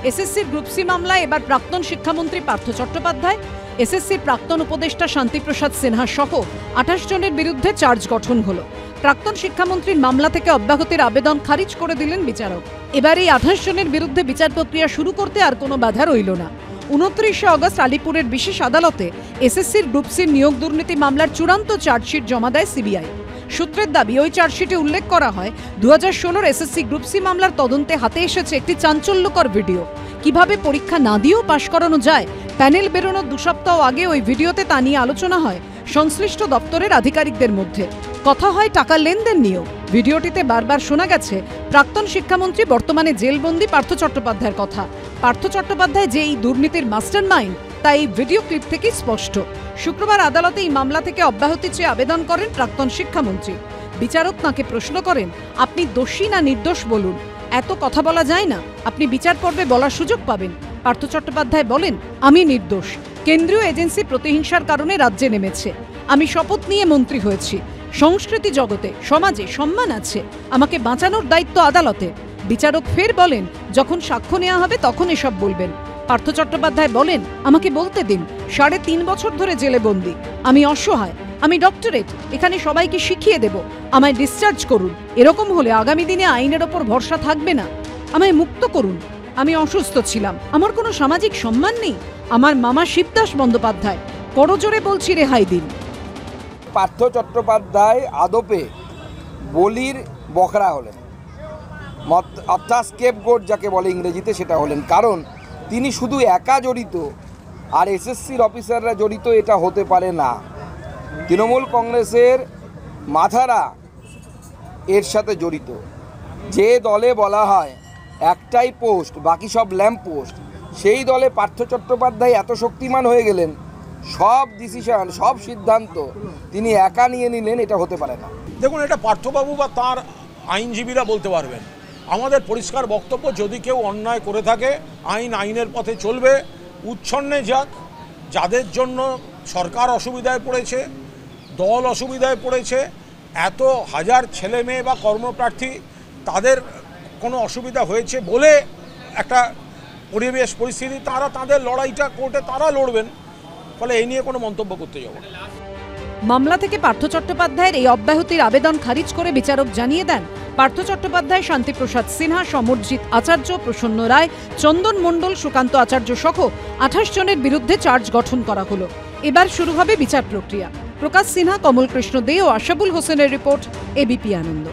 এসএসসির group C মামলায় এবার প্রাক্তন শিক্ষামন্ত্রী পার্থ চট্টোপাধ্যায়, এসএসসির প্রাক্তন উপদেষ্টা শান্তিপ্রসাদ সিনহা সহ 28 জনের বিরুদ্ধে চার্জ গঠন হলো। প্রাক্তন শিক্ষামন্ত্রীর মামলা থেকে অব্যাহতির আবেদন খারিজ করে দিলেন বিচারক। এবার এই 28 জনের বিরুদ্ধে বিচার প্রক্রিয়া শুরু করতে আর কোনো বাধা রইল না। 29 আগস্ট আলিপুরের বিশেষ আদালতে এসএসসির গ্রুপ সির নিয়োগ দুর্নীতি মামলার চূড়ান্ত চার্জশিট জমা দেয় সিবিআই। সূত্রের দাবি, ওই চার্জশিটে উল্লেখ করা হয় 2016 এসএসসি গ্রুপ সি মামলার তদন্তে হাতে এসেছে একটি চাঞ্চল্যকর ভিডিও। কিভাবে পরীক্ষা না দিয়েও পাশ করানো যায়, প্যানেল বেরোনোর 2 সপ্তাহ আগে ওই ভিডিওতে তা নিয়ে আলোচনা হয় সংশ্লিষ্ট দপ্তরের আধিকারিকদের মধ্যে। কথা হয় টাকার লেনদেন নিয়েও। ভিডিওটিতে বারবার শোনা গেছে প্রাক্তন শিক্ষামন্ত্রী বর্তমানে জেলবন্দি পার্থ চট্টোপাধ্যায়ের কথা। পার্থ চট্টোপাধ্যায় যে এই দুর্নীতির মাস্টার মাইন্ড তা এই ভিডিও ক্লিপ থেকেই স্পষ্ট। শুক্রবার আদালতে এই মামলা থেকে অব্যাহতি চেয়ে আবেদন করেন প্রাক্তন শিক্ষামন্ত্রী। বিচারক তাঁকে প্রশ্ন করেন, আপনি দোষী না নির্দোষ বলুন, এত কথা বলা যায় না, আপনি বিচার পর্বে বলার সুযোগ পাবেন। পার্থ চট্টোপাধ্যায় বলেন, আমি নির্দোষ, কেন্দ্রীয় এজেন্সি প্রতিহিংসার কারণে রাজ্যে নেমেছে, আমি শপথ নিয়ে মন্ত্রী হয়েছি, সংস্কৃতি জগতে সমাজে সম্মান আছে, আমাকে বাঁচানোর দায়িত্ব আদালতে। বিচারক ফের বলেন, যখন সাক্ষ্য নেওয়া হবে তখন এসব বলবেন। পার্থ চট্টোপাধ্যায় বলেন, আমাকে বলতে দিন, 3.5 বছর ধরে জেলে বন্দি, আমি অসহায়, আমি ডক্টরেট, এখানে সবাইকে শিখিয়ে দেব, আমায় ডিসচার্জ করুন। এরকম হলে আগামী দিনে আইনের ওপর ভরসা থাকবে না, আমায় মুক্ত করুন। আমি অসুস্থ ছিলাম, আমার কোনো সামাজিক সম্মান নেই, আমার মামা শিবদাস বন্দ্যোপাধ্যায়, করজোরে বলছি রেহাই দিন। পার্থ চট্টোপাধ্যায় আদপে বলির বকরা হলেন, অর্থাৎ স্কেপগোট যাকে বলে ইংরেজিতে, সেটা হলেন। কারণ তিনি শুধু একা জড়িত আর এসএসসির অফিসাররা জড়িত এটা হতে পারে না। তৃণমূল কংগ্রেসের মাথারা এর সাথে জড়িত। যে দলে বলা হয় একটাই পোস্ট, বাকি সব ল্যাম্প পোস্ট, সেই দলে পার্থ চট্টোপাধ্যায় এত শক্তিমান হয়ে গেলেন, সব ডিসিশন, সব সিদ্ধান্ত তিনি একা নিয়ে নিলেন, এটা হতে পারে না। দেখুন, এটা পার্থবাবু বা তার আইনজীবীরা বলতে পারবেন। আমাদের পরিষ্কার বক্তব্য, যদি কেউ অন্যায় করে থাকে আইন আইনের পথে চলবে, উচ্ছন্নে যাক। যাদের জন্য সরকার অসুবিধায় পড়েছে, দল অসুবিধায় পড়েছে, এত হাজার ছেলে মেয়ে বা কর্মপ্রার্থী তাদের কোনো অসুবিধা হয়েছে বলে একটা পরিবেশ পরিস্থিতি, তারা তাদের লড়াইটা কোর্টে তারা লড়বেন। ফলে এই নিয়ে কোনো মন্তব্য করতে যাব না। মামলা থেকে পার্থ চট্টোপাধ্যায়ের এই অব্যাহতির আবেদন খারিজ করে বিচারক জানিয়ে দেন, পার্থ চট্টোপাধ্যায়, শান্তিপ্রসাদ সিনহা, সমরজিৎ আচার্য, প্রসন্ন রায়, চন্দন মণ্ডল, সুকান্ত আচার্য সহ 28 জনের বিরুদ্ধে চার্জ গঠন করা হলো। এবার শুরু হবে বিচার প্রক্রিয়া। প্রকাশ সিনহা, কমল কৃষ্ণ দে ও আশাবুল হোসেনের রিপোর্ট, এবিপি আনন্দ।